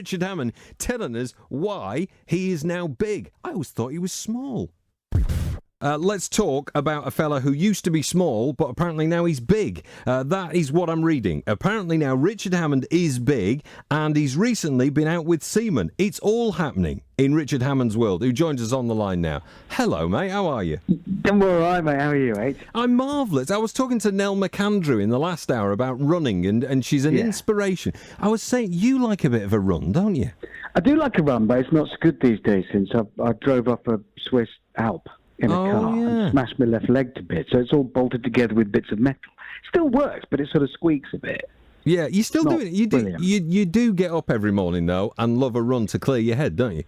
Richard Hammond telling us why he is now big. I always thought he was small. Let's talk about a fella who used to be small, but apparently now he's big. That is what I'm reading. Apparently now Richard Hammond is big, and he's recently been out with seamen. It's all happening in Richard Hammond's world, who joins us on the line now. Hello, mate. How are you? I'm all right, mate. How are you, mate? I'm marvellous. I was talking to Nell McAndrew in the last hour about running, and she's an inspiration. I was saying, you like a bit of a run, don't you? I do like a run, but it's not so good these days since I drove up a Swiss Alp in a car and smashed my left leg to bits, so it's all bolted together with bits of metal. Still works, but it sort of squeaks a bit. Yeah, you're still doing it. You do get up every morning, though, and love a run to clear your head, don't you?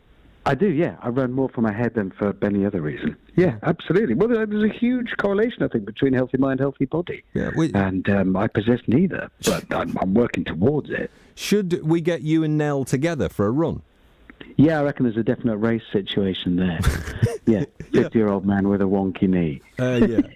I do, yeah. I run more for my head than for any other reason. Yeah, absolutely. Well, there's a huge correlation, I think, between healthy mind, healthy body. Yeah, and I possess neither, but I'm working towards it. Should we get you and Nell together for a run? Yeah, I reckon there's a definite race situation there. Yeah, 50-year-old man with a wonky knee.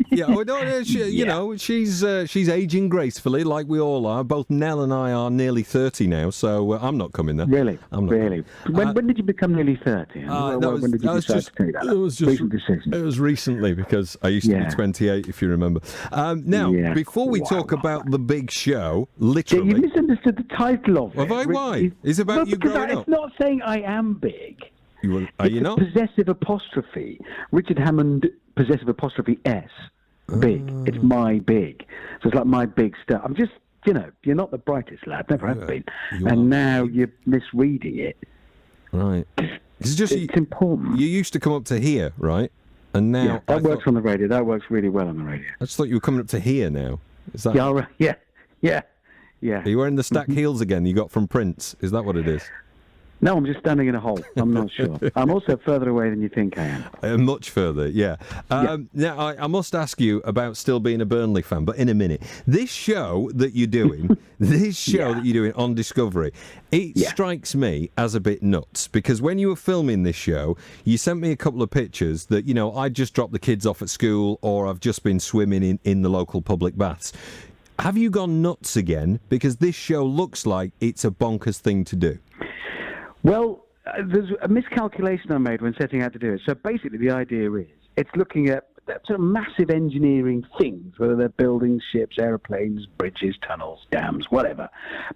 You know, she's aging gracefully, like we all are. Both Nell and I are nearly 30 now, so I'm not coming there. Really? Really? When did you become nearly 30? When did you decide to take that? It was just recent decision. It was recently, because I used to be 28, if you remember. Now, before we talk about the big show, literally... Yeah, you misunderstood the title of it. Have I? Why? It's about you growing up. It's not saying I am big. Are you not? Possessive apostrophe. Richard Hammond, possessive apostrophe S. Big. It's my big. So it's like my big stuff. I'm just, you're not the brightest lad. Never have been. And now you're misreading it. Right. It's important. You used to come up to here, right? And now... Yeah, that works on the radio. That works really well on the radio. I just thought you were coming up to here now. Is that... Yeah. Are you wearing the stack heels again you got from Prince? Is that what it is? No, I'm just standing in a hole. I'm not sure. I'm also further away than you think I am. Much further, yeah. Now, I must ask you about still being a Burnley fan, but in a minute. This show that you're doing, on Discovery, it strikes me as a bit nuts, because when you were filming this show, you sent me a couple of pictures that, I'd just dropped the kids off at school, or I've just been swimming in the local public baths. Have you gone nuts again? Because this show looks like it's a bonkers thing to do. Well, there's a miscalculation I made when setting out to do it. So basically the idea is it's looking at sort of massive engineering things, whether they're buildings, ships, aeroplanes, bridges, tunnels, dams, whatever.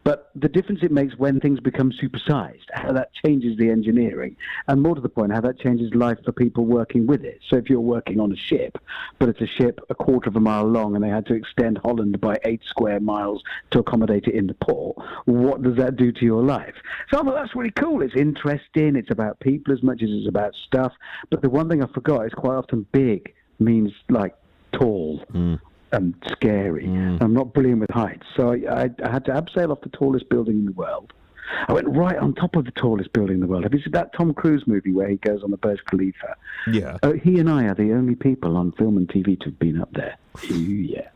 But the difference it makes when things become supersized, how that changes the engineering, and more to the point, how that changes life for people working with it. So if you're working on a ship, but it's a ship a quarter of a mile long and they had to extend Holland by 8 square miles to accommodate it in the port, what does that do to your life? So I thought that's really cool. It's interesting. It's about people as much as it's about stuff. But the one thing I forgot is quite often big means like tall and scary. I'm not brilliant with heights, so I had to abseil off the tallest building in the world. I went right on top of the tallest building in the world. Have you seen that Tom Cruise movie where he goes on the Burj Khalifa? Yeah. He and I are the only people on film and TV to have been up there. Yeah.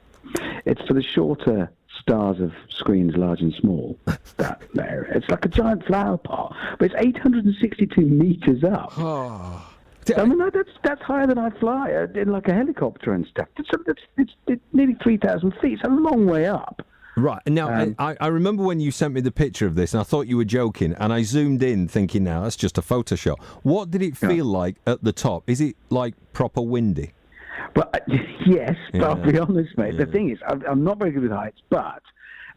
It's for the shorter stars of screens large and small. That area. It's like a giant flower pot, but it's 862 meters up. Oh. I mean, that's higher than I fly in like a helicopter and stuff. It's nearly 3,000 feet. It's a long way up. Right. Now, I remember when you sent me the picture of this, and I thought you were joking, and I zoomed in thinking, now, that's just a Photoshop. What did it feel like at the top? Is it, like, proper windy? Well, yes, but I'll be honest, mate. The thing is, I'm not very good with heights, but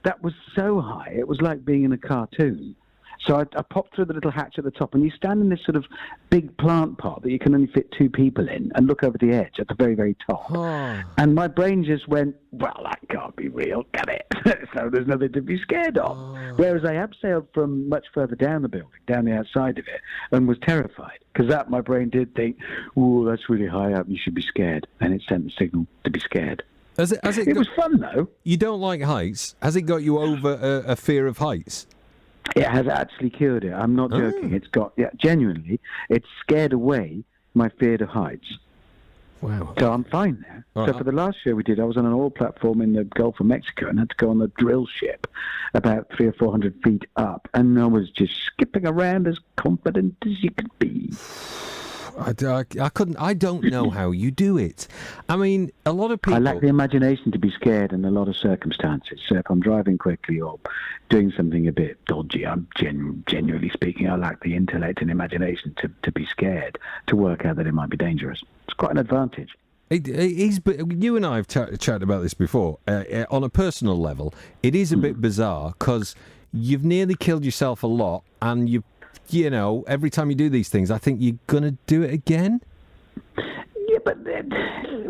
that was so high, it was like being in a cartoon. So I popped through the little hatch at the top, and you stand in this sort of big plant pot that you can only fit 2 people in and look over the edge at the very, very top. Oh. And my brain just went, well, that can't be real, can it? So there's nothing to be scared of. Oh. Whereas I abseiled from much further down the building, down the outside of it, and was terrified. Because my brain did think, oh, that's really high up, you should be scared. And it sent the signal to be scared. It was fun, though. You don't like heights. Has it got you over a fear of heights? It has actually cured it. I'm not joking. It's genuinely, it's scared away my fear of heights. Wow. So I'm fine now. So for the last show we did, I was on an oil platform in the Gulf of Mexico and had to go on the drill ship about 300 or 400 feet up. And I was just skipping around as confident as you could be. I couldn't. I don't know how you do it. I mean, a lot of people. I lack the imagination to be scared in a lot of circumstances. So if I'm driving quickly or doing something a bit dodgy, I'm genuinely speaking, I lack the intellect and imagination to be scared, to work out that it might be dangerous. It's quite an advantage. You and I have chatted about this before. On a personal level, it is a bit bizarre because you've nearly killed yourself a lot, and you know, every time you do these things, I think you're going to do it again. Yeah, but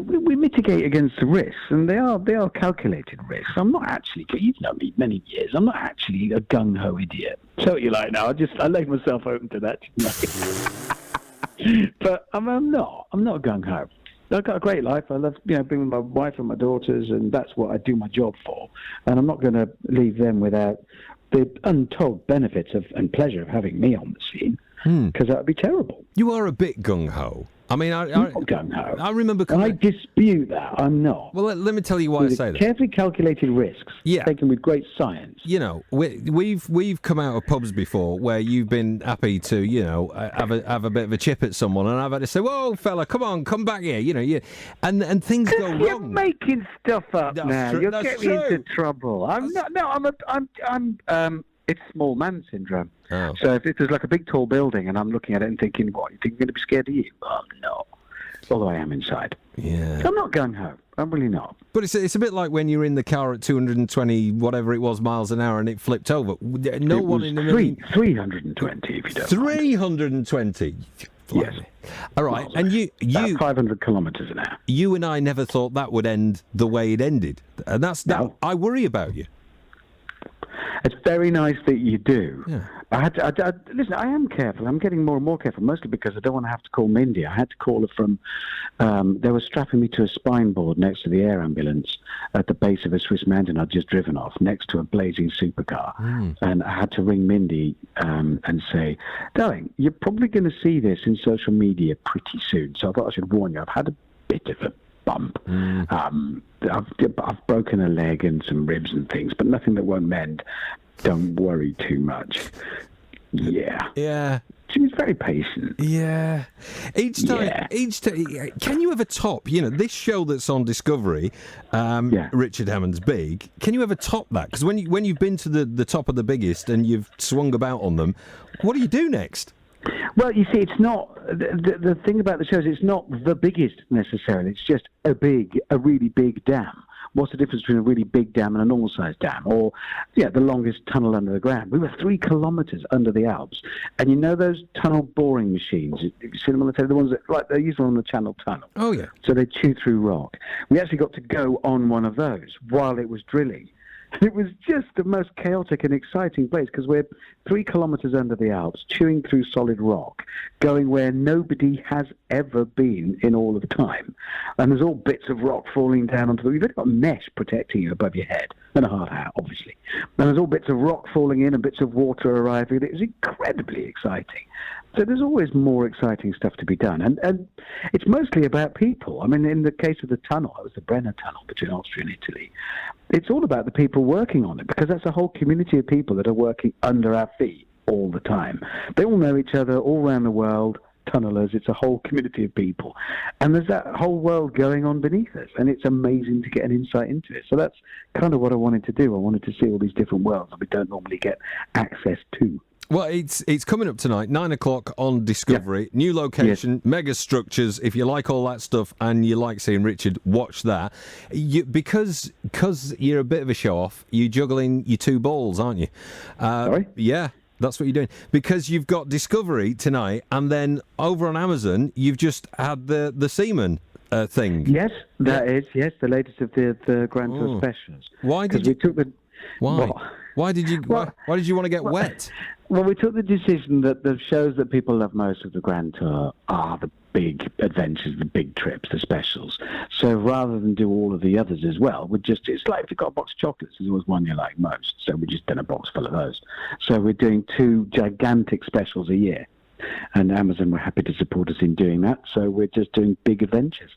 we mitigate against the risks, and they are calculated risks. I'm not actually, you've known me many years, I'm not actually a gung-ho idiot. So what you like now, I left myself open to that tonight. But I'm not gung-ho. I've got a great life. I love, being with my wife and my daughters, and that's what I do my job for. And I'm not going to leave them without the untold benefits and pleasure of having me on the scene, because that would be terrible. You are a bit gung-ho. I mean, I'm not gung-ho. I remember... I dispute that. I'm not. Well, let me tell you why I say that. Carefully calculated risks, taken with great science. You know, we've come out of pubs before where you've been happy to, have a bit of a chip at someone, and I've had to say, "Whoa, fella, come back here," and things go wrong. You're making stuff up now. You're getting me into trouble. I'm not. No, I'm. It's small man syndrome. Oh. So if there's like a big tall building and I'm looking at it and thinking, what, you think I'm going to be scared of you? Oh, no. Although I am inside. Yeah. I'm not gung-ho. I'm really not. But it's a bit like when you're in the car at 220, whatever it was, miles an hour and it flipped over. No one in the million... 320, if you don't 320? Yes. All right. And you 500 kilometres an hour. You and I never thought that would end the way it ended. And that's that. I worry about you. It's very nice that you do. Yeah. Listen, I am careful. I'm getting more and more careful, mostly because I don't want to have to call Mindy. I had to call her from... they were strapping me to a spine board next to the air ambulance at the base of a Swiss mountain I'd just driven off, next to a blazing supercar. And I had to ring Mindy and say, "Darling, you're probably going to see this in social media pretty soon, so I thought I should warn you. I've had a bit of a bump. I've broken a leg and some ribs and things, but nothing that won't mend. Don't worry too much." Yeah. She was very patient. Yeah. Each time, can you ever top, this show that's on Discovery, Richard Hammond's Big, can you ever top that? Because when you've been to the top of the biggest and you've swung about on them, what do you do next? Well, you see, it's not the thing about the show is it's not the biggest necessarily. It's just a really big dam. What's the difference between a really big dam and a normal-sized dam? Or, the longest tunnel under the ground. We were 3 kilometres under the Alps. And you know those tunnel boring machines? You've seen them on the telly, the ones that they use them on the Channel Tunnel. Oh, yeah. So they chew through rock. We actually got to go on one of those while it was drilling. It was just the most chaotic and exciting place because we're 3 kilometres under the Alps, chewing through solid rock, going where nobody has ever been in all of time. And there's all bits of rock falling down onto you've only got mesh protecting you above your head, and a hard hat, obviously. And there's all bits of rock falling in and bits of water arriving. It was incredibly exciting. So there's always more exciting stuff to be done. And it's mostly about people. I mean, in the case of the tunnel, it was the Brenner Tunnel between Austria and Italy. It's all about the people working on it because that's a whole community of people that are working under our feet all the time. They all know each other all around the world, tunnelers. It's a whole community of people. And there's that whole world going on beneath us. And it's amazing to get an insight into it. So that's kind of what I wanted to do. I wanted to see all these different worlds that we don't normally get access to. Well, it's coming up tonight, 9 o'clock on Discovery. New location, mega structures. If you like all that stuff and you like seeing Richard, watch that. Because you're a bit of a show-off, you're juggling your 2 balls, aren't you? Sorry? Yeah, that's what you're doing. Because you've got Discovery tonight, and then over on Amazon, you've just had the Seaman thing. Yes, that is. Yes, the latest of the Grand Tour specials. Why did you... Why? What? Why did you want to get wet? Well, we took the decision that the shows that people love most of the Grand Tour are the big adventures, the big trips, the specials. So rather than do all of the others as well, it's like if you've got a box of chocolates, there's always one you like most. So we just done a box full of those. So we're doing 2 gigantic specials a year. And Amazon were happy to support us in doing that. So we're just doing big adventures.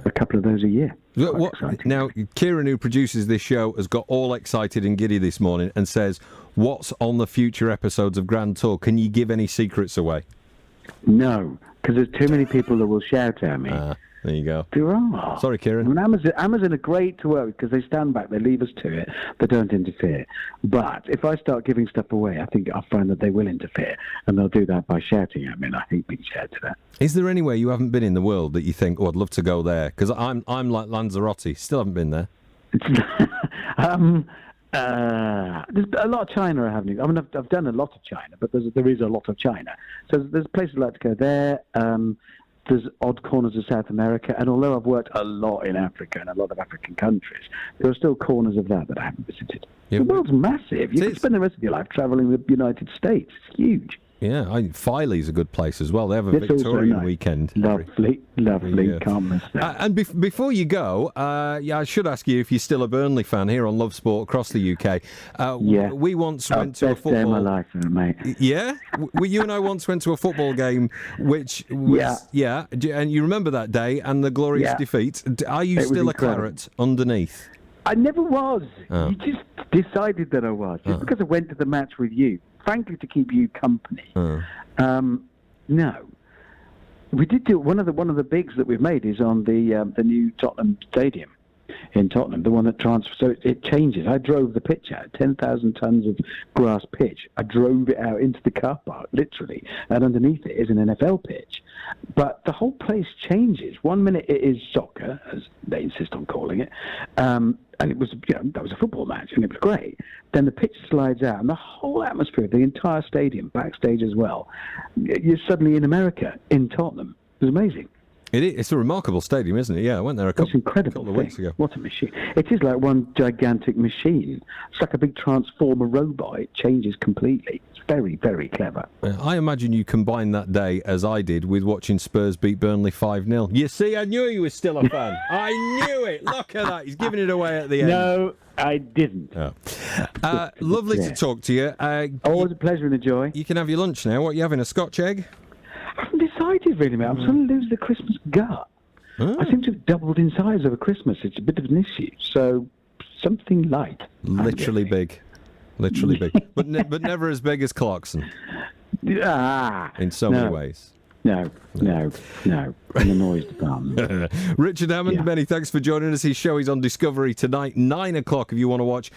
A couple of those a year. Now, Kieran, who produces this show, has got all excited and giddy this morning and says, "What's on the future episodes of Grand Tour? Can you give any secrets away?" No, because there's too many people that will shout at me. There you go. There are. Sorry, Kieran. I mean, Amazon are great to work with because they stand back, they leave us to it, they don't interfere. But if I start giving stuff away, I think I'll find that they will interfere, and they'll do that by shouting at me, and I hate being shouted at. Is there anywhere you haven't been in the world that you think, oh, I'd love to go there? Because I'm like Lanzarote, still haven't been there. There's a lot of China I haven't. I mean, I've done a lot of China, but there is a lot of China. So there's places I'd like to go there. There's odd corners of South America, and although I've worked a lot in Africa and a lot of African countries, there are still corners of that I haven't visited. Yeah, the world's massive. You can spend the rest of your life travelling the United States. It's huge. Yeah, Filey's a good place as well. They have a Victorian weekend. Lovely. Can't miss that. And before you go, I should ask you if you're still a Burnley fan here on Love Sport across the UK. We once went to a football... Best day of my life, mate. Yeah? You and I once went to a football game, which was... Yeah. And you remember that day and the glorious defeat. Are you still a claret underneath? I never was. Oh. You just decided that I was. Just because I went to the match with you. Frankly, to keep you company. No, we did do one of the bigs that we've made is on the new Tottenham Stadium in Tottenham, the one that transfers. So it changes. I drove the pitch out, 10,000 tons of grass pitch. I drove it out into the car park, literally, and underneath it is an NFL pitch. But the whole place changes. 1 minute it is soccer, as they insist on calling it, and it was, that was a football match, and it was great. Then the pitch slides out, and the whole atmosphere, the entire stadium, backstage as well, you're suddenly in America, in Tottenham. It was amazing. It's a remarkable stadium, isn't it? Yeah, I went there a couple of weeks ago. What a machine. It is like one gigantic machine. It's like a big transformer robot. It changes completely. It's very, very clever. I imagine you combined that day, as I did, with watching Spurs beat Burnley 5-0. You see, I knew you were still a fan. I knew it. Look at that. He's giving it away at the end. No, I didn't. Oh. Lovely to talk to you. Always a pleasure and a joy. You can have your lunch now. What are you having, a Scotch egg? I haven't decided really, mate. I'm starting to lose the Christmas gut. I seem to have doubled in size over Christmas. It's a bit of an issue. So something light. Literally big. Literally big. But never as big as Clarkson. In so many ways. No. In the noise department. Richard Hammond, many thanks for joining us. His show is on Discovery tonight, 9 o'clock, if you want to watch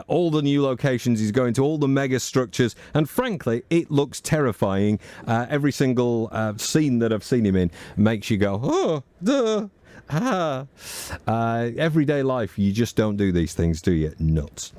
all the new locations he's going to, all the mega structures. And frankly, it looks terrifying. Every single scene that I've seen him in makes you go, oh, duh. Everyday life, you just don't do these things, do you? Nuts.